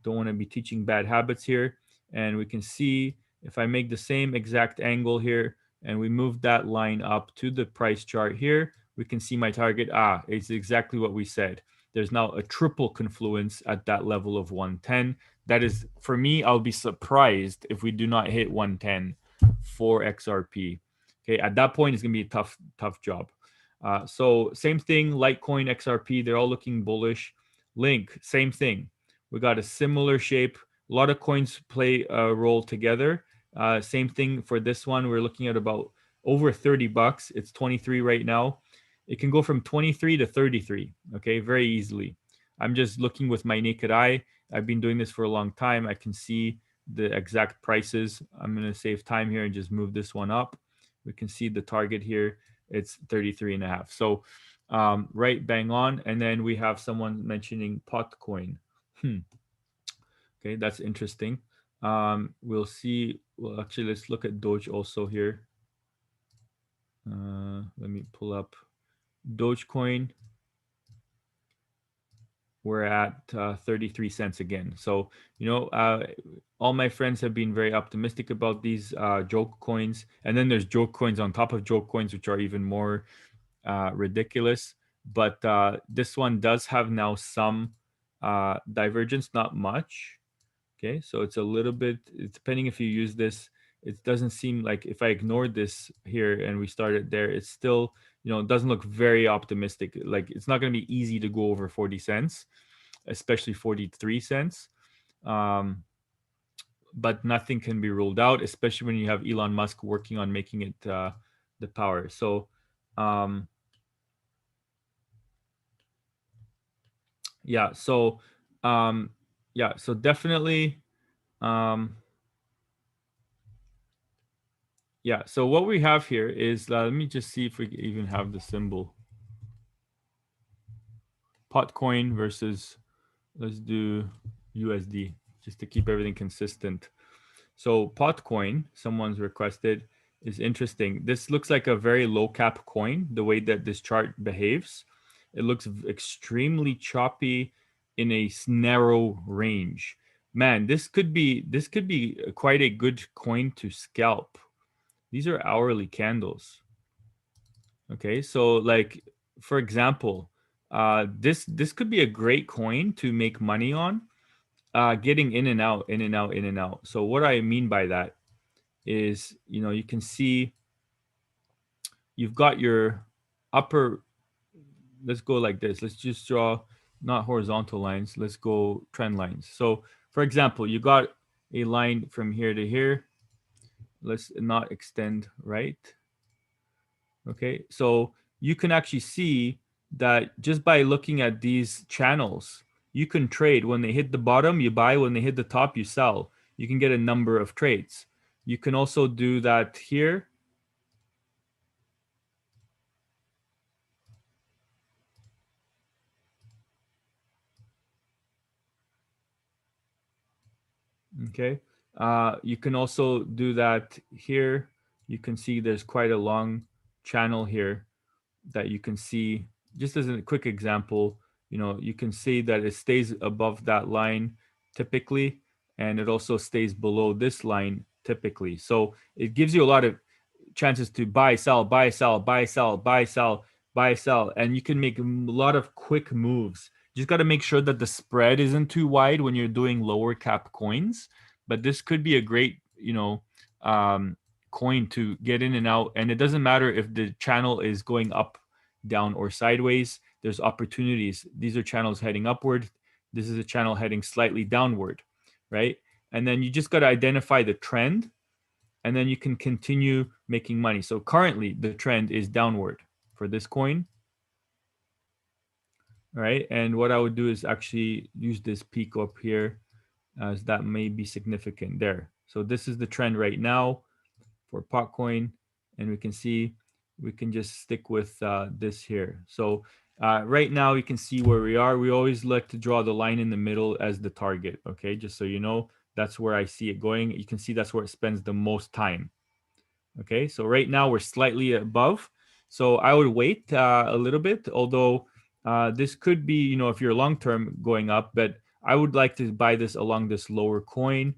[SPEAKER 1] Don't want to be teaching bad habits here. And we can see if I make the same exact angle here and we move that line up to the price chart here, we can see my target. It's exactly what we said. There's now a triple confluence at that level of 110. That is, for me, I'll be surprised if we do not hit 110 for XRP. Okay, at that point, it's going to be a tough job. So same thing, Litecoin, XRP, they're all looking bullish. Link, same thing. We got a similar shape. A lot of coins play a role together. Same thing for this one. We're looking at about over $30. It's 23 right now. It can go from 23 to 33, okay, very easily. I'm just looking with my naked eye. I've been doing this for a long time. I can see the exact prices. I'm going to save time here and just move this one up. We can see the target here. It's 33.5. So right bang on. And then we have someone mentioning Potcoin. Okay, that's interesting. We'll see. Well, actually, let's look at Doge also here. Let me pull up Dogecoin. We're at 33 cents again. So, all my friends have been very optimistic about these joke coins. And then there's joke coins on top of joke coins, which are even more ridiculous. But this one does have now some divergence, not much. Okay, so it's a little bit, depending if you use this, it doesn't seem like if I ignore this here and we started there, it's still, it doesn't look very optimistic. Like it's not going to be easy to go over 40 cents, especially 43 cents. But nothing can be ruled out, especially when you have Elon Musk working on making it the power. So, yeah, so definitely Yeah, so what we have here is, let me just see if we even have the symbol. Potcoin versus, let's do USD, just to keep everything consistent. So Potcoin, someone's requested, is interesting. This looks like a very low cap coin, the way that this chart behaves. It looks extremely choppy in a narrow range. Man, this could be quite a good coin to scalp. These are hourly candles. Okay, so like for example, this could be a great coin to make money on, getting in and out, in and out, in and out. So what I mean by that is, you can see you've got your upper. Let's go like this. Let's just draw not horizontal lines. Let's go trend lines. So for example, you got a line from here to here. Let's not extend right. Okay, so you can actually see that just by looking at these channels, you can trade. When they hit the bottom, you buy. When they hit the top, you sell. You can get a number of trades. You can also do that here. Okay, you can also do that here. You can see there's quite a long channel here that you can see. Just as a quick example, you can see that it stays above that line typically, and it also stays below this line typically. So it gives you a lot of chances to buy, sell, buy, sell, buy, sell, buy, sell, buy, sell, and you can make a lot of quick moves. You just got to make sure that the spread isn't too wide when you're doing lower cap coins. But this could be a great, coin to get in and out, and it doesn't matter if the channel is going up, down, or sideways. There's opportunities. These are channels heading upward. This is a channel heading slightly downward, right? And then you just got to identify the trend, and then you can continue making money. So currently the trend is downward for this coin. All right, and what I would do is actually use this peak up here, as that may be significant there. So this is the trend right now for Potcoin, and we can see we can just stick with this here. So right now you can see where we are. We always like to draw the line in the middle as the target, okay? Just so you know, that's where I see it going. You can see that's where it spends the most time. Okay, so right now we're slightly above. So I would wait a little bit, although this could be, if you're long-term going up, but I would like to buy this along this lower coin,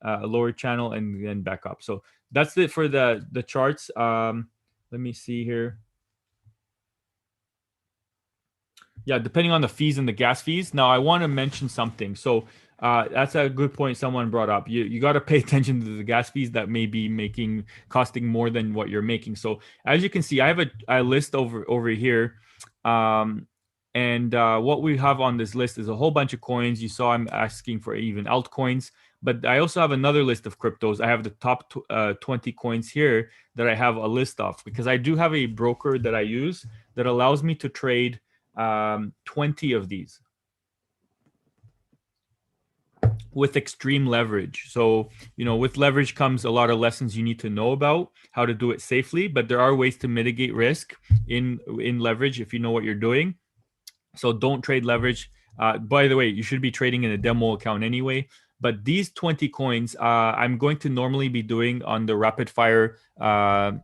[SPEAKER 1] lower channel, and then back up. So that's it for the charts. Let me see here. Yeah, depending on the fees and the gas fees. Now, I want to mention something. So that's a good point someone brought up. You got to pay attention to the gas fees that may be costing more than what you're making. So as you can see, I have a list over here. And what we have on this list is a whole bunch of coins. You saw I'm asking for even altcoins. But I also have another list of cryptos. I have the top 20 coins here that I have a list of, because I do have a broker that I use that allows me to trade 20 of these with extreme leverage. So, with leverage comes a lot of lessons you need to know about how to do it safely, but there are ways to mitigate risk in leverage if you know what you're doing. So don't trade leverage. By the way, you should be trading in a demo account anyway. But these 20 coins, I'm going to normally be doing on the rapid fire, 20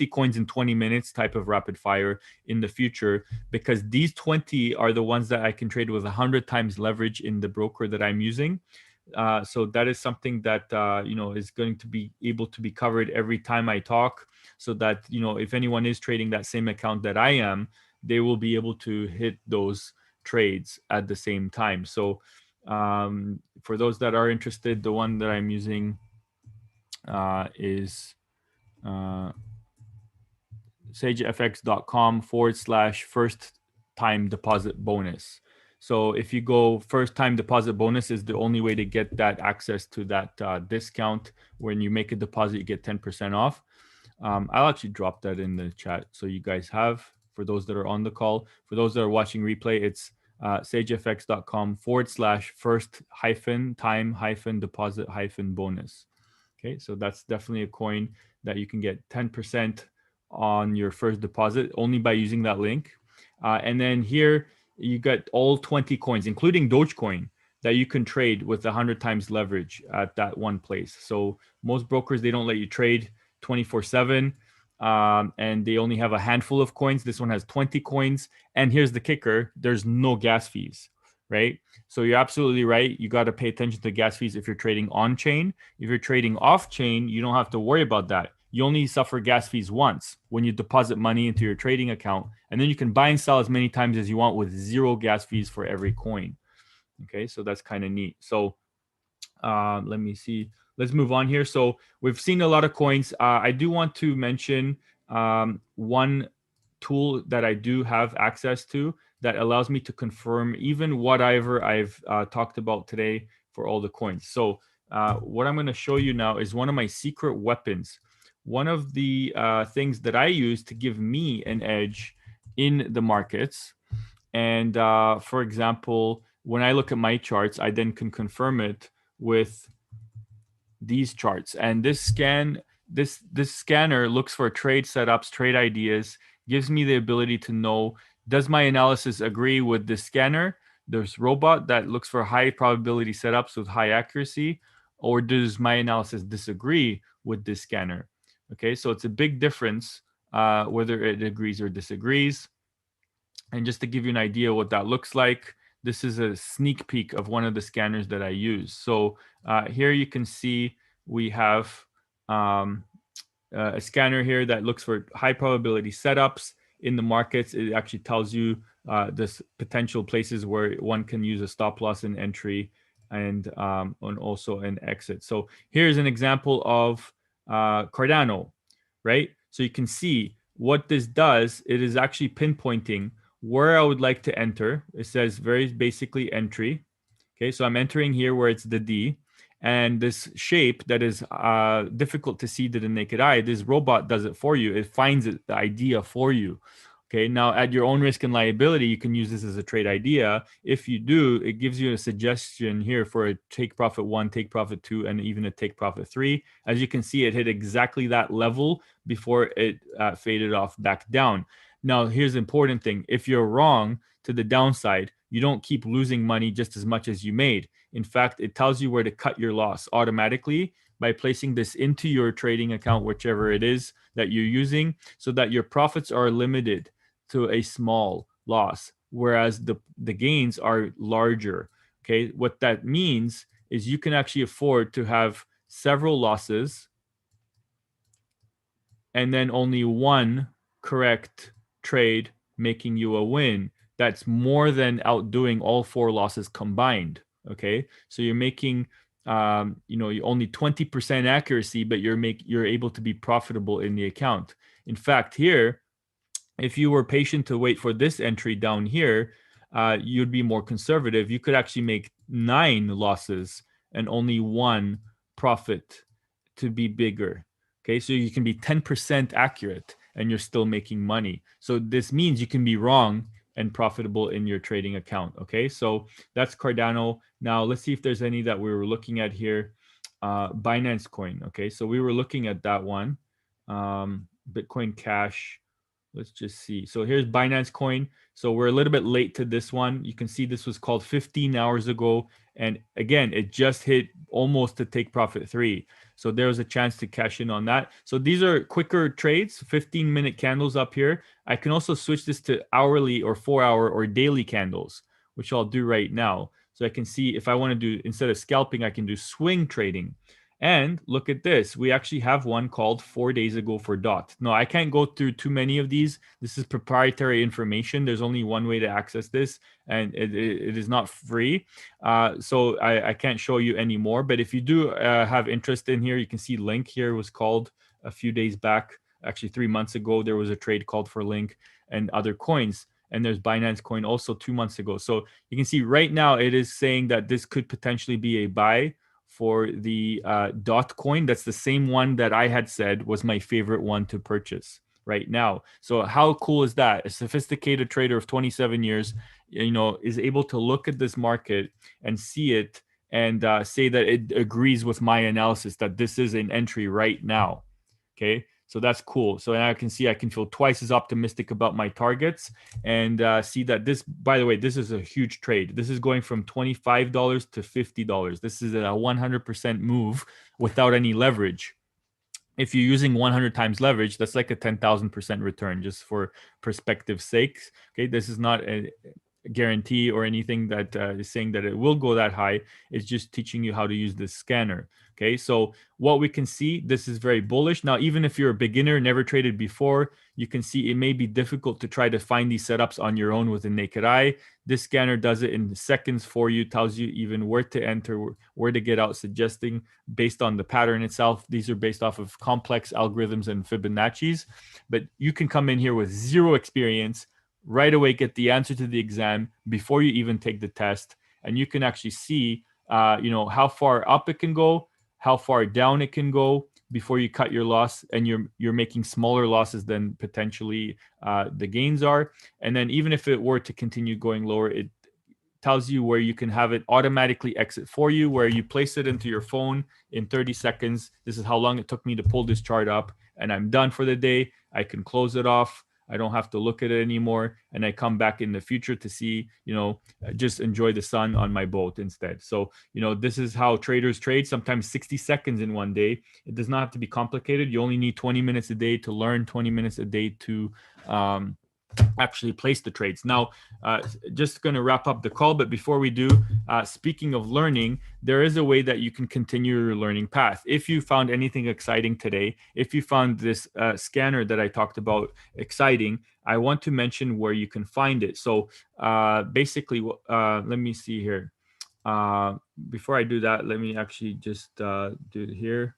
[SPEAKER 1] coins in 20 minutes type of rapid fire in the future, because these 20 are the ones that I can trade with 100 times leverage in the broker that I'm using. So that is something that, is going to be able to be covered every time I talk, so that, if anyone is trading that same account that I am, they will be able to hit those trades at the same time. So for those that are interested, the one that I'm using is sagefx.com/first time deposit bonus. So if you go first time deposit bonus is the only way to get that access to that discount. When you make a deposit, you get 10% off. I'll actually drop that in the chat so you guys have, for those that are on the call. For those that are watching replay, it's sagefx.com/first-time-deposit-bonus. Okay, so that's definitely a coin that you can get 10% on your first deposit only by using that link. And then here you got all 20 coins, including Dogecoin, that you can trade with 100 times leverage at that one place. So most brokers, they don't let you trade 24/7, and they only have a handful of coins. This one has 20 coins. And here's the kicker: there's no gas fees, right? So you're absolutely right. You got to pay attention to gas fees if you're trading on chain. If you're trading off chain, you don't have to worry about that. You only suffer gas fees once when you deposit money into your trading account, and then you can buy and sell as many times as you want with zero gas fees for every coin. Okay, so that's kind of neat. So let me see. Let's move on here. So we've seen a lot of coins. I do want to mention one tool that I do have access to that allows me to confirm even whatever I've talked about today for all the coins. So what I'm going to show you now is one of my secret weapons. One of the things that I use to give me an edge in the markets. And for example, when I look at my charts, I then can confirm it with these charts. And this scanner looks for trade setups, trade ideas, gives me the ability to know, does my analysis agree with this scanner? There's robot that looks for high probability setups with high accuracy, or does my analysis disagree with this scanner? Okay, so it's a big difference whether it agrees or disagrees. And just to give you an idea what that looks like, this is a sneak peek of one of the scanners that I use. So here you can see we have a scanner here that looks for high probability setups in the markets. It actually tells you this potential places where one can use a stop loss and entry and also an exit. So here's an example of Cardano, right? So you can see what this does. It is actually pinpointing where I would like to enter. It says very basically entry. Okay, so I'm entering here where it's the D. And this shape that is difficult to see to the naked eye, this robot does it for you. It finds the idea for you. Okay, now at your own risk and liability, you can use this as a trade idea. If you do, it gives you a suggestion here for a take profit 1, take profit 2, and even a take profit 3. As you can see, it hit exactly that level before it faded off back down. Now, here's the important thing. If you're wrong to the downside, you don't keep losing money just as much as you made. In fact, it tells you where to cut your loss automatically by placing this into your trading account, whichever it is that you're using, so that your profits are limited to a small loss, whereas the gains are larger. Okay, what that means is you can actually afford to have several losses and then only one correct trade making you a win. That's more than outdoing all 4 losses combined. Okay, so you're making you only 20% accuracy, but you're able to be profitable in the account. In fact, here, if you were patient to wait for this entry down here, you'd be more conservative. You could actually make 9 losses and only 1 profit to be bigger. Okay, so you can be 10% accurate and you're still making money. So this means you can be wrong and profitable in your trading account. Okay, so that's Cardano. Now let's see if there's any that we were looking at here. Binance Coin. Okay, so we were looking at that one. Bitcoin Cash. Let's just see. So here's Binance Coin. So we're a little bit late to this one. You can see this was called 15 hours ago. And again, it just hit almost to take profit 3. So there was a chance to cash in on that. So these are quicker trades, 15-minute candles up here. I can also switch this to hourly or 4-hour or daily candles, which I'll do right now. So I can see if I want to do, instead of scalping, I can do swing trading. And look at this. We actually have one called 4 days ago for DOT. No, I can't go through too many of these. This is proprietary information. There's only one way to access this, and it is not free. So I can't show you any more. But if you do have interest in here, you can see Link here was called a few days back. Actually, 3 months ago, there was a trade called for Link and other coins. And there's Binance Coin also 2 months ago. So you can see right now it is saying that this could potentially be a buy for the DOT coin. That's the same one that I had said was my favorite one to purchase right now. So how cool is that? A sophisticated trader of 27 years, is able to look at this market and see it and say that it agrees with my analysis that this is an entry right now. Okay, so that's cool. So now I can see I can feel twice as optimistic about my targets, and see that this, by the way, this is a huge trade. This is going from $25 to $50. This is a 100% move without any leverage. If you're using 100 times leverage, that's like a 10,000% return, just for perspective sakes. Okay, this is not a guarantee or anything that is saying that it will go that high. It's just teaching you how to use this scanner. Okay, so what we can see, this is very bullish. Now, even if you're a beginner, never traded before, you can see it may be difficult to try to find these setups on your own with a naked eye. This scanner does it in seconds for you, tells you even where to enter, where to get out, suggesting based on the pattern itself. These are based off of complex algorithms and Fibonacci's, but you can come in here with zero experience, right away get the answer to the exam before you even take the test, and you can actually see how far up it can go, how far down it can go before you cut your loss, and you're making smaller losses than potentially the gains are. And then even if it were to continue going lower, it tells you where you can have it automatically exit for you, where you place it into your phone in 30 seconds. This is how long it took me to pull this chart up, and I'm done for the day. I can close it off. I don't have to look at it anymore, and I come back in the future to see, just enjoy the sun on my boat instead. So, this is how traders trade, sometimes 60 seconds in one day. It does not have to be complicated. You only need 20 minutes a day to learn, 20 minutes a day to actually place the trades. Now, just going to wrap up the call, but before we do, speaking of learning, there is a way that you can continue your learning path. If you found anything exciting today, if you found this scanner that I talked about exciting, I want to mention where you can find it. So basically, let me see here. Before I do that, let me actually just do it here.